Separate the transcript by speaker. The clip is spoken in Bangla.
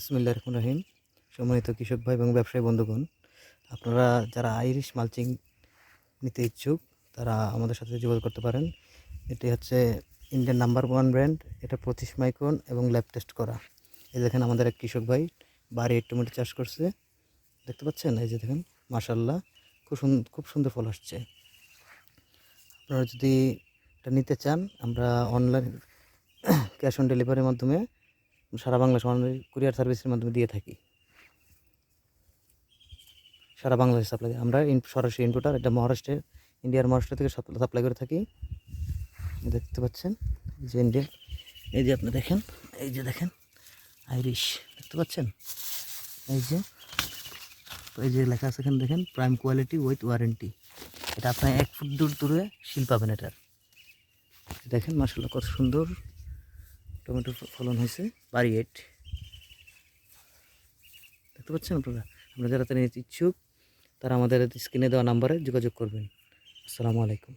Speaker 1: বিসমিল্লাহির রহমানির রহিম। সম্মানিত কৃষক ভাই এবং ব্যবসায়ী বন্ধুগণ, আপনারা যারা আইরিশ মালচিং নিতে ইচ্ছুক তারা আমাদের সাথে যোগাযোগ করতে পারেন। এটি হচ্ছে ইন্ডিয়ান নাম্বার 1 ব্র্যান্ড। এটা 25 মাইক্রন এবং ল্যাব টেস্ট করা। এই দেখেন আমাদের এক কৃষক ভাই বাড়ি টমেটো চাষ করছে, দেখতে পাচ্ছেন? এই যে দেখেন, মাশাআল্লাহ, খুব সুন্দর ফল আসছে। আপনারা যদি এটা নিতে চান, আমরা অনলাইন ক্যাশ অন ডেলিভারির মাধ্যমে সারা বাংলাদেশ কুরিয়ার সার্ভিসের মাধ্যমে দিয়ে থাকি। সারা বাংলাদেশ সাপ্লাই আমরা সরাসরি ইনপুটার। এটা ইন্ডিয়ার মহারাষ্ট্র থেকে সাপ্লাই করে থাকি। দেখতে পাচ্ছেন যে ইন্ডিয়া, এই যে আপনি দেখেন, এই যে দেখেন আইরিশ, দেখতে পাচ্ছেন? এই যে লেখা আছে এখানে দেখেন, প্রাইম কোয়ালিটি উইথ ওয়ারেন্টি। এটা আপনার 1 ফুট দূরে শিল পাবেন এটার। দেখেন মাশাআল্লাহ কত সুন্দর টমেটো ফলন হয়েছে। বাড়ি 8, দেখতে পাচ্ছেন আপনারা? যারা নিতে ইচ্ছুক তারা আমাদের স্ক্রিনে দেওয়া নাম্বারে যোগাযোগ করবেন। আসসালামু আলাইকুম।